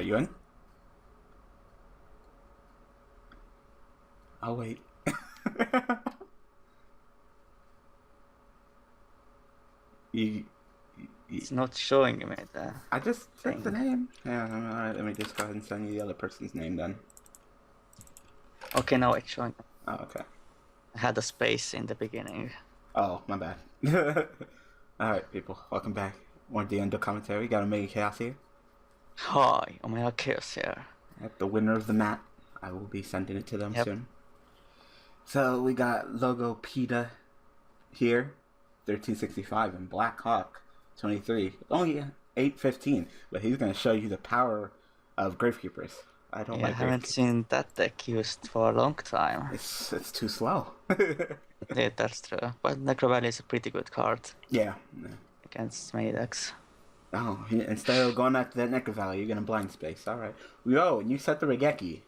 Alright, you in? I'll wait. you, It's not showing me the I just said the thing. name. Yeah, alright, let me just go ahead and send you the other person's name then. Okay, now it's showing. Oh, okay. I had a space in the beginning. Oh, my bad. Alright, people, welcome back. More D&D commentary. We got OmegaKhaos here. Hi, OmegaKhaos here. Yep, the winner of the map. I will be sending it to them Yep. soon. So we got Logo PETA here, 1365, and Black Hawk, 23. Only 815, but he's going to show you the power of Gravekeepers. I don't Yeah, I like haven't Gravekeepers. seen that deck used for a long time. It's too slow. Yeah, that's true. But Necro Valley is a pretty good card Yeah. against many decks. Oh, instead of going after that Necro Valley, you're going to blind space. Alright. Yo, and you set the Regeki.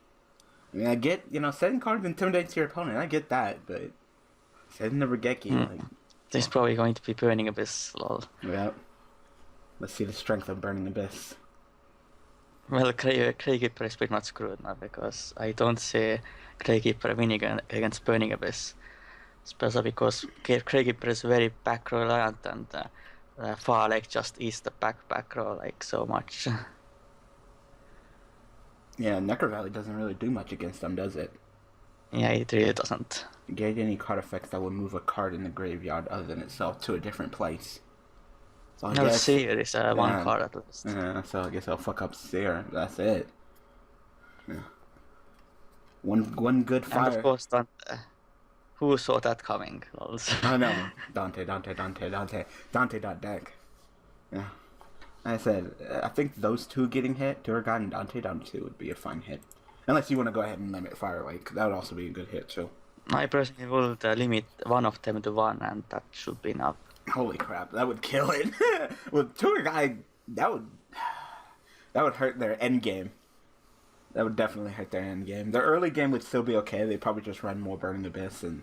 I mean, I get, setting cards intimidates your opponent. I get that, but setting the Regeki, like... There's probably going to be Burning Abyss, lol. Yeah. Let's see the strength of Burning Abyss. Well, Gravekeeper is pretty much screwed now because I don't see Gravekeeper winning against Burning Abyss. Especially because Gravekeeper is very back reliant and Far Lake just eats the back row like so much. Yeah, Necro Valley doesn't really do much against them, does it? Yeah, it really doesn't. Get any card effects that would move a card in the graveyard other than itself to a different place. So I No, guess, Seer is one card at least. Yeah, so I guess I'll fuck up Seer. That's it. Yeah. One good fire. And of course, who saw that coming? Oh no, Dante.deck. Yeah. Like I said, I think those two getting hit, Duragod and Dante down 2 would be a fine hit. Unless you want to go ahead and limit Fire Lake, that would also be a good hit too. I personally would limit one of them to 1 and that should be enough. Holy crap, that would kill it. With Duragod, that would hurt their end game. That would definitely hurt their end game. Their early game would still be okay. They'd probably just run more Burning Abyss and,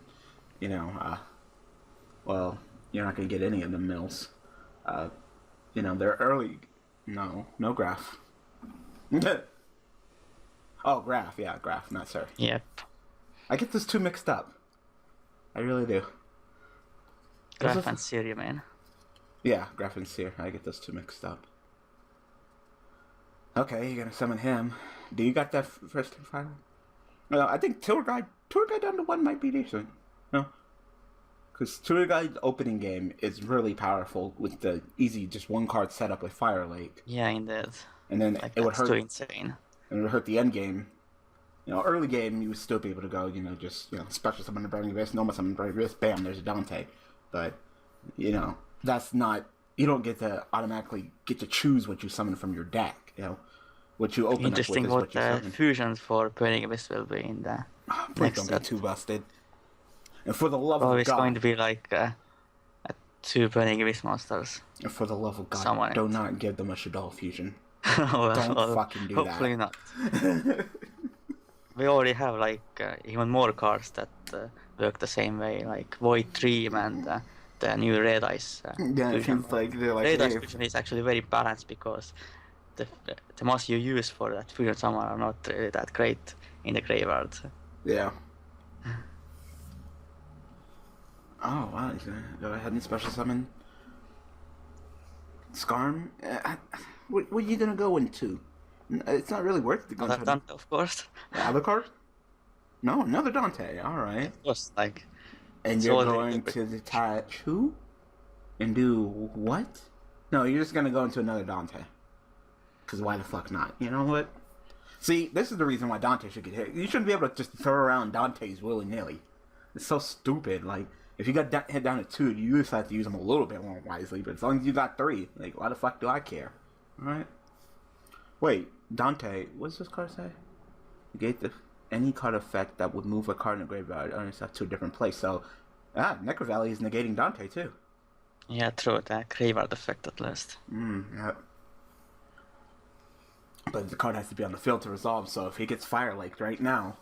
well, you're not going to get any of the mills. Their early... No Graph. Oh, Graph, yeah, Graph, not Sir. Yep. I get those two mixed up. I really do. Graph and Seer, you mean? Yeah, Graph and Seer. I get those two mixed up. Okay, you're gonna summon him. Do you got that first and final? Well, I think Tour Guide down to 1 might be decent. No? Because Tour Guide's opening game is really powerful with the easy just 1 card setup with Fire Lake. Yeah, indeed. And then like, it would hurt. Too insane. And it would hurt the end game. Early game you would still be able to go, just special summon the Burning Abyss, normal summon the Burning Abyss, bam, there's a Dante. But that's not. You don't get to automatically get to choose what you summon from your deck. What you open up with is Interesting what you what summon. fusions for Burning Abyss will be in the Please next don't set. be too busted. And for the love Probably of it's God, going to be like 2 Burning Abyss monsters. and for the love of God, Someone do else. not give them a Shaddoll fusion. Well, Don't fucking do hopefully that. not. We already have even more cards that work the same way, like Void Dream and the new Red Ice Yeah, it fusion. seems like they're like, Red Ice hey, fusion is actually very balanced because the most you use for that fusion summon are not really that great in the graveyard. yeah. Oh wow, he's gonna go ahead and special summon Skarm. What are you gonna go into? It's not really worth it to go Another into Dante, of course. other card. No, another Dante. All right. Of course, like And it's you're already going to detach who? And do what? No, you're just gonna go into another Dante. Cause why the fuck not? You know what? See, this is the reason why Dante should get hit. You shouldn't be able to just throw around Dantes willy nilly. It's so stupid. Like, if you got hit down to 2, you just have to use them a little bit more wisely. But as long as you got 3, like, why the fuck do I care? All right. Wait, Dante. What's this card say? Negate any card effect that would move a card in the graveyard to a different place. So, Necro Valley is negating Dante too. yeah, true, the graveyard effect at least. Yeah. But the card has to be on the field to resolve. So if he gets Fire Lake right now,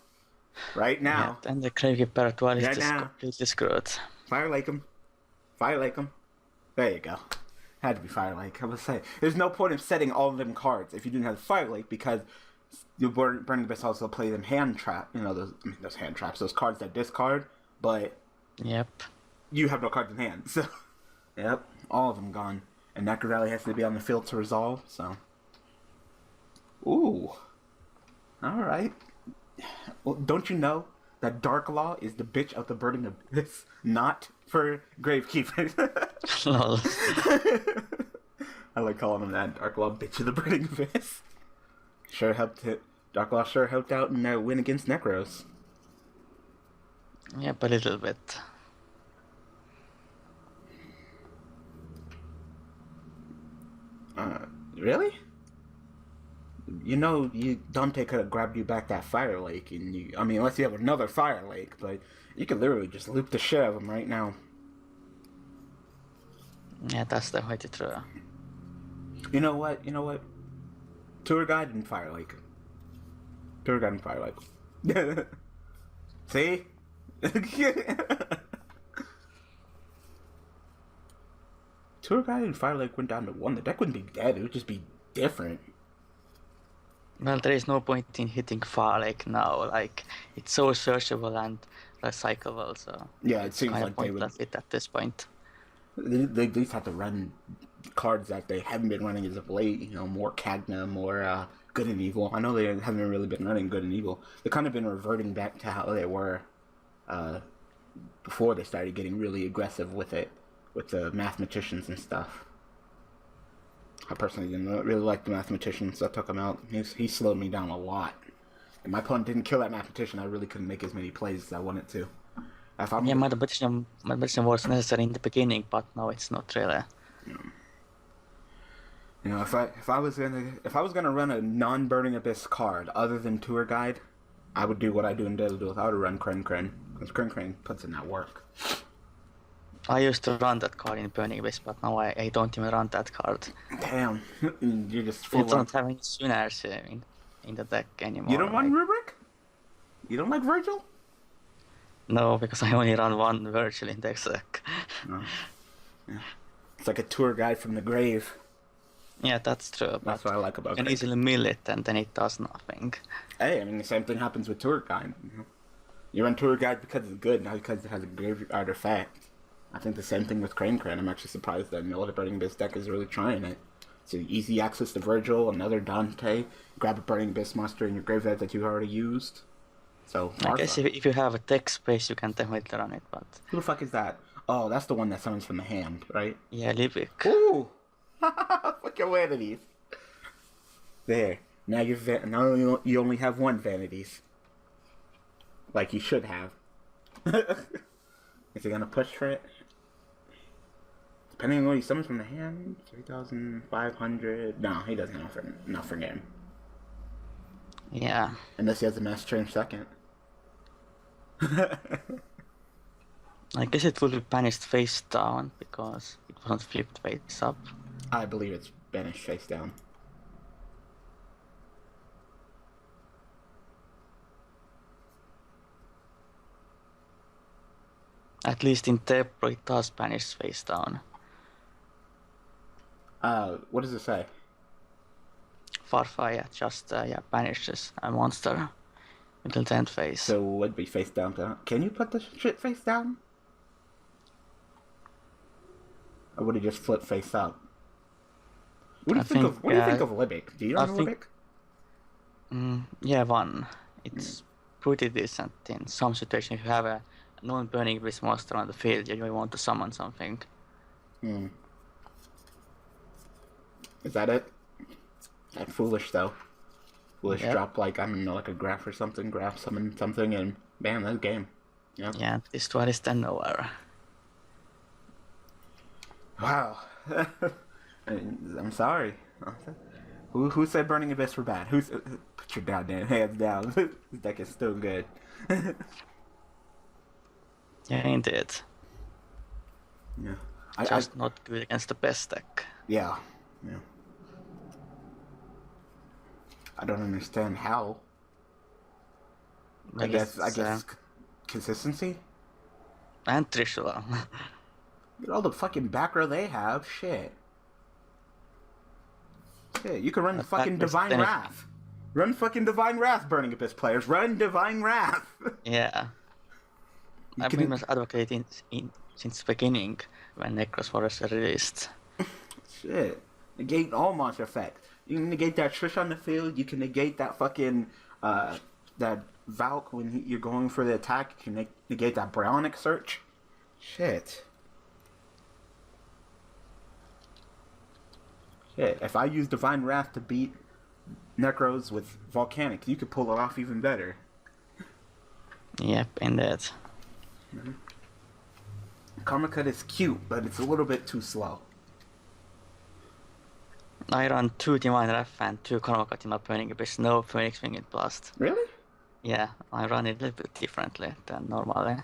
Yeah, then the Gravekeeper Duel is Right just now. completely screwed. Fire Lake him. Fire Lake him. There you go. Had to be Fire Lake. I was say there's no point in setting all of them cards if you didn't have Fire Lake because you Burning Abyss also play them hand trap. You know those hand traps, those cards that discard, but Yep. you have no cards in hand. So yep, all of them gone, and Necro Rally has to be on the field to resolve. So ooh, all right. Well, don't you know that Dark Law is the bitch of the Burning Abyss, not for Gravekeepers? Lol. I like calling him that. Dark Law, bitch of the Burning Abyss. Sure helped it. Dark Law sure helped out in their win against Necros. Yep, a little bit. Really? You know, Dante could have grabbed you back that Fire Lake, and unless you have another Fire Lake, but you could literally just loop the shit out of him right now. Yeah, that's the way to throw. You know what? Tour Guide and Fire Lake. Tour Guide and Fire Lake. See? Tour Guide and Fire Lake went down to 1. The deck wouldn't be dead. It would just be different. Well, there is no point in hitting Far Lake now. Like, it's so searchable and recyclable, so Yeah, it seems kind like of they would. pointless it at this point. They at least have to run cards that they haven't been running as of late. More Cagna, more Good and Evil. I know they haven't really been running Good and Evil. They've kind of been reverting back to how they were before they started getting really aggressive with it, with the Mathematicians and stuff. I personally didn't really like the Mathematician, so I took him out. He slowed me down a lot. If my opponent didn't kill that Mathematician, I really couldn't make as many plays as I wanted to. Yeah, Mathematician was necessary in the beginning, but now it's not really. If I was gonna run a non-Burning Abyss card other than Tour Guide, I would do what I do in Daily Duel. I would run Kren, because Kren puts in that work. I used to run that card in Burning Abyss, but now I don't even run that card. Damn, you're just I full don't have any Sunars in the deck anymore. You don't run Rubric? You don't like Virgil? No, because I only run one Virgil in deck deck. No. Yeah. It's like a Tour Guide from the grave. Yeah, that's true. That's what I like about it. You can easily mill it and then it does nothing. Hey, the same thing happens with Tour Guide. You run Tour Guide because it's good, not because it has a grave artifact. I think the same thing with Kren. I'm actually surprised that the Burning Abyss deck is really trying it. So easy access to Virgil, another Dante, grab a Burning Abyss monster in your graveyard that you already used. So I guess if you have a tech space, you can definitely run it, but... Who the fuck is that? Oh, that's the one that summons from the hand, right? Yeah, Libic. Ooh! Fuck your vanities. There. Now you only have one vanities. Like you should have. Is he gonna push for it? Depending on what he summons from the hand, 3,500. No, he doesn't have enough for game. Yeah. Unless he has a mass change second. I guess it will be banished face down because it wasn't flipped face up. I believe it's banished face down. At least in Tepro it does banish face down. What does it say? Farfire just banishes a monster until 10th phase. So it would be face down. Can you put the shit face down? Or would it just flip face up? What do you think of Libic? Do you run Libic? Yeah, one. It's pretty decent in some situations. If you have a non-burning abyss monster on the field, you want to summon something. Is that it? That's foolish though. Foolish drop like, I don't know, like a graph or something, graph summon something, and bam, that's game. Yep. Yeah, this one is then nowhere. Wow. I'm sorry. Who said Burning Abyss were bad? Put your goddamn hands down. This deck is still good. Yeah, indeed. Yeah. Just not good against the best deck. Yeah. I don't understand how. Well, I guess consistency? And Trishula. Look at all the fucking back row they have. Shit. Yeah, you can run fucking Packers Divine then- Wrath. Run fucking Divine Wrath, Burning Abyss players. Run Divine Wrath. Yeah. I've been advocating since the beginning when Necros was released. Shit. Negate all monster effect. You can negate that Trish on the field. You can negate that fucking, that Valk when you're going for the attack. You can negate that Bryonic Search. Shit. Shit. If I use Divine Wrath to beat Necros with Volcanic, you could pull it off even better. Yep, indeed. Karma Cut is cute, but it's a little bit too slow. I run 2 Divine Wrath and 2 Karma Cut in my Burning Abyss, no Phoenix Winged Blast. Really? Yeah, I run it a little bit differently than normally.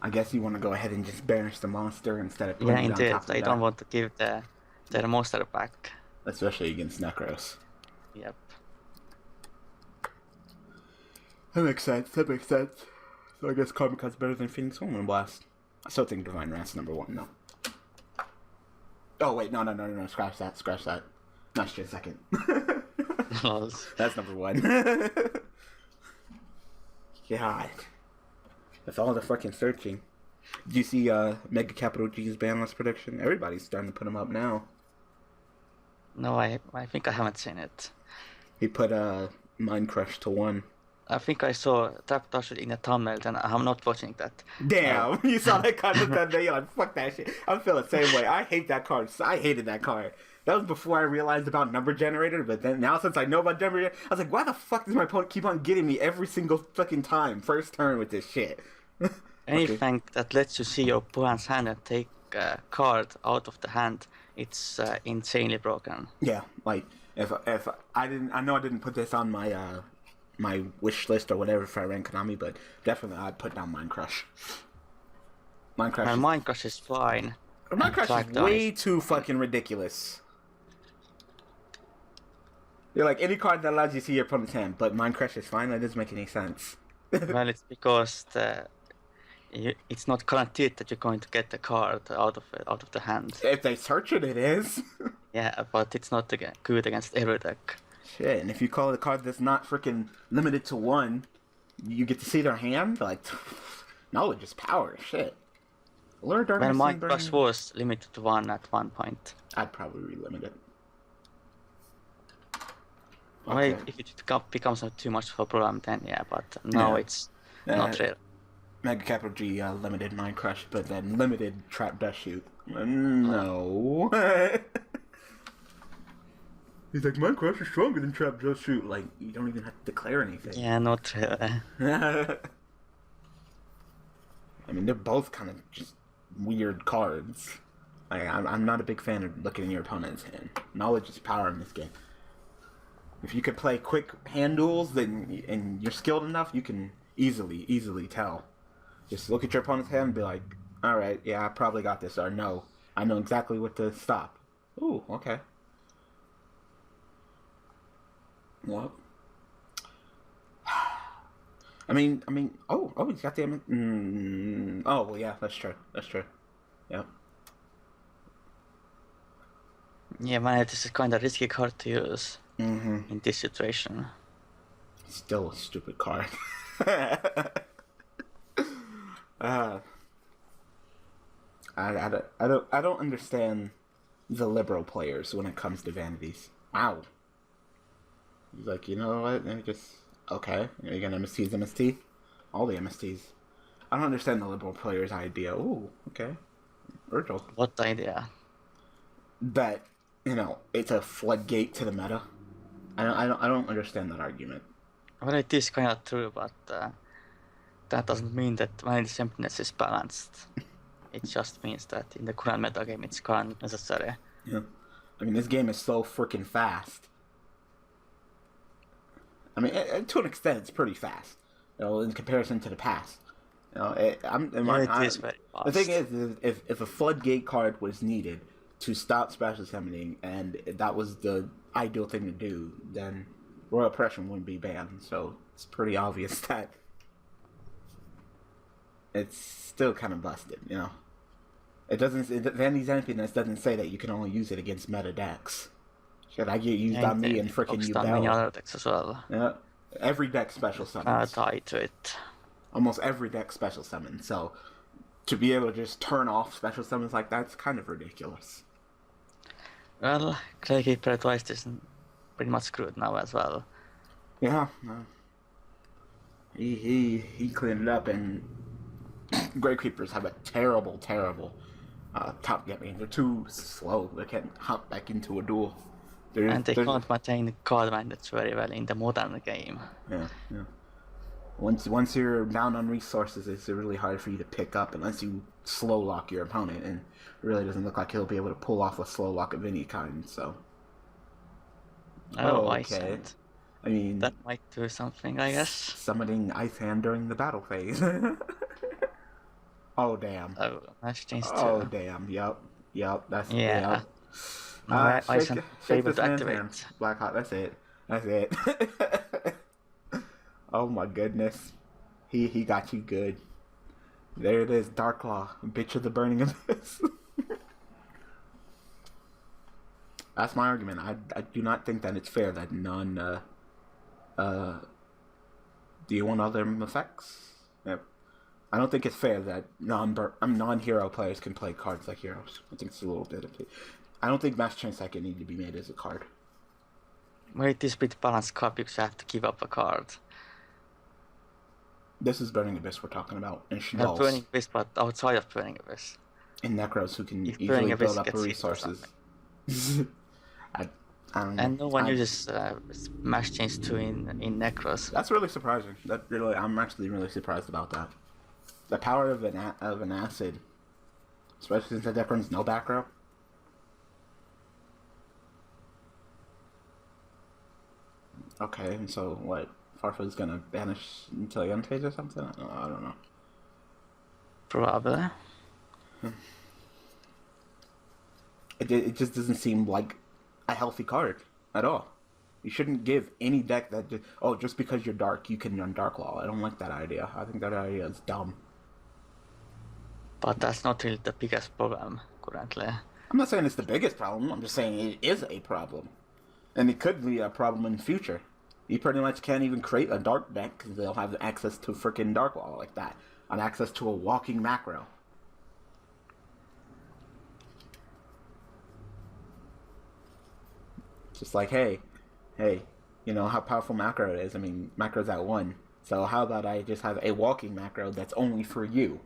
I guess you want to go ahead and just banish the monster instead of putting Yeah, it on indeed. top of I that. don't want to give their monster back. Especially against Necros. Yep. That makes sense. So I guess Karma Cut's better than Phoenix Winged Blast. I still think Divine Wrath's number 1, no. Oh, wait, no, scratch that. Not just a second. That's number 1. God. That's all the fucking searching. Did you see Mega Capital G's ban list prediction? Everybody's starting to put him up now. No, I think I haven't seen it. He put Mind Crush to 1. I think I saw Trap Dash in the thumbnail, and I'm not watching that. Damn, you saw that card with that day on. Fuck that shit. I feel the same way. I hate that card. I hated that card. That was before I realized about Number Generator, but then now since I know about Number Generator, I was like, why the fuck does my opponent keep on getting me every single fucking time? First turn with this shit. Anything that lets you see your opponent's hand and take a card out of the hand, it's insanely broken. Yeah, like if I know I didn't put this on my my wish list or whatever if I ran Konami, but definitely I'd put down Mind Crush. Mind Crush is fine. Mind Crush is way too fucking ridiculous. You're like any card that allows you to see your opponent's hand, but Mind Crush is fine. That doesn't make any sense. Well, it's because it's not guaranteed that you're going to get the card out of the hand. If they search it, it is. Yeah, but it's not good against every deck. Shit, and if you call it a card that's not freaking limited to 1, you get to see their hand? Like, knowledge is power, shit. Well, Mind Crush was limited to 1 at one point. I'd probably relimit it. Okay. Well, if it becomes too much of a problem, then yeah, but now it's not real. Mega Capital G limited Mind Crush, but then limited Trap Dust Shoot. No. He's like, Mind Crush is stronger than Trap Dust Shoot. Like, you don't even have to declare anything. Yeah, not really. I mean, they're both kind of just weird cards. I'm not a big fan of looking in your opponent's hand. Knowledge is power in this game. If you could play quick hand duels, then and you're skilled enough, you can easily tell. Just look at your opponent's hand and be like, all right, yeah, I probably got this, or no, I know exactly what to stop. Ooh, okay. Well, I mean, oh, he's got the, oh, well, yeah, that's true, yep. Yeah, man, this is kind of risky card to use in this situation. Still a stupid card. I don't understand the liberal players when it comes to vanities. Wow. He's like, you know what? And just okay. You're gonna MST? All the MSTs. I don't understand the liberal players' idea. Ooh, okay. Virgil. What idea? That, you know, it's a floodgate to the meta. I don't understand that argument. Well, it is kind of true, but that doesn't mean that Vanity's Emptiness is balanced. It just means that in the current meta game, it's kind of necessary. Yeah. I mean, this game is so freaking fast. I mean, to an extent, it's pretty fast. You know, in comparison to the past. You know, it is very fast. The thing is, if a floodgate card was needed to stop special summoning, and that was the ideal thing to do, then Royal Oppression wouldn't be banned. So it's pretty obvious that it's still kind of busted. You know, it doesn't. Vanity's Emptiness doesn't say that you can only use it against meta decks. Shit, I get used Yeah, on me and freaking focused on many Yubel. other decks as well. Yeah. Every deck special summons. Tied to it. Almost every deck special summons. So to be able to just turn off special summons like that's kind of ridiculous. Well, Gravekeeper twice is pretty much screwed now as well. Yeah. He cleaned it up, and Gravekeepers have a terrible top game. I mean, they're too slow. They can't hop back into a duel. And they can't maintain card advantage very well in the modern game. Yeah. Once you're down on resources, it's really hard for you to pick up unless you slow lock your opponent, and it really doesn't look like he'll be able to pull off a slow lock of any kind. So. Oh, okay. I mean, that might do something, I guess. Summoning Ice Hand during the battle phase. Oh damn. Oh, that's changed too. Oh damn. Yep. That's yeah. Yep. Ice Hand shake able this to man's activate. hand. Blackhawk. That's it. Oh my goodness. He got you good. There it is, Darklaw, bitch of the burning abyss. That's my argument. I do not think that it's fair that do you want other effects? Yep. I don't think it's fair that non-hero players can play cards like heroes. I think it's a little bit of it. I don't think Mass Chain Psychic need to be made as a card. Well, it is a bit balanced card because you have to give up a card. This is Burning Abyss we're talking about. And Not Burning Abyss, but outside of Burning Abyss. And Necros who can If easily build up gets hit or resources. I don't know. And no one uses Mass Chains 2 in Necros. That's really surprising. I'm actually really surprised about that. The power of an acid, especially since the deck runs no back row. Okay, and so what? Farfa's gonna vanish until he unfades or something? I don't know. Probably. It just doesn't seem like a healthy card at all. You shouldn't give any deck that just because you're dark you can run Darklaw. I don't like that idea. I think that idea is dumb. But that's not really the biggest problem currently. I'm not saying it's the biggest problem. I'm just saying it is a problem, and it could be a problem in the future. You pretty much can't even create a dark deck because they'll have access to freaking Darklaw like that, and access to a walking macro. Just like, hey, you know how powerful macro is. I mean, macro's at 1. So how about I just have a walking macro that's only for you?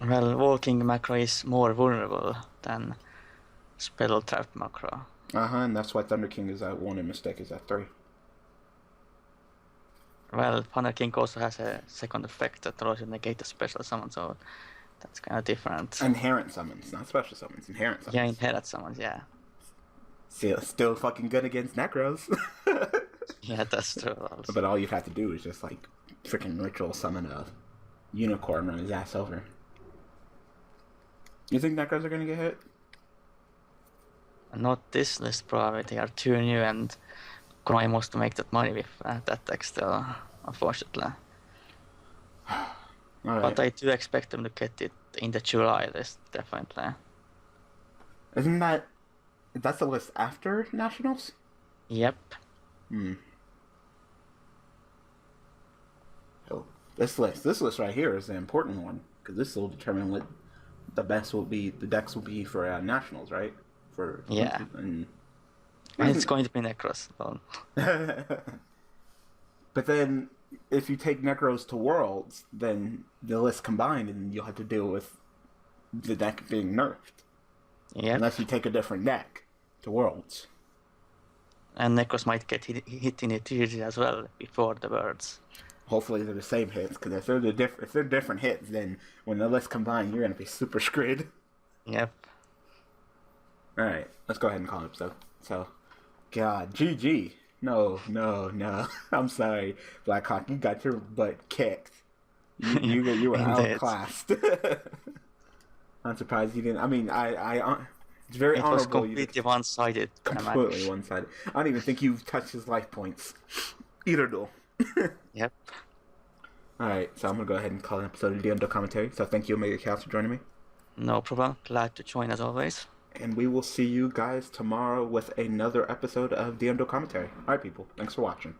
Well, walking macro is more vulnerable than spell trap macro. And that's why Thunder King is at 1 and Mistake is at 3. Well, Thunder King also has a second effect that allows you to negate a special summon, so that's kind of different. Inherent summons, not special summons. Inherent summons. Yeah, inherent summons, yeah. Still fucking good against Necros. Yeah, that's true also. But all you'd have to do is just like freaking ritual summon a unicorn, run his ass over. You think Necros are gonna get hit? Not this list probably, they are too new and Konami wants to make that money with that deck still, unfortunately. Right. But I do expect them to get it in the July list, definitely. Isn't that's the list after Nationals? Yep. So this list right here is the important one because this will determine what the decks will be for Nationals, right? Yeah. And it's going to be Necros. Well. But then, if you take Necros to Worlds, then the list combined, and you'll have to deal with the deck being nerfed. Yeah. Unless you take a different deck to Worlds. And Necros might get hit in a TG as well before the Worlds. Hopefully they're the same hits, because if they're different hits, then when the list combined, you're gonna be super screwed. Yep. All right, let's go ahead and call it episode. So, God, GG. No. I'm sorry, Blackhawk. You got your butt kicked. You were outclassed. I'm surprised you didn't. I mean, it's very it honorable. Was completely one-sided. Completely one-sided. I don't even think you've touched his life points. Either duel. Yep. All right, so I'm gonna go ahead and call an episode of the Commentary. So thank you, OmegaKhaos, for joining me. No problem. Glad to join as always. And we will see you guys tomorrow with another episode of DM Duel Commentary. All right, people. Thanks for watching.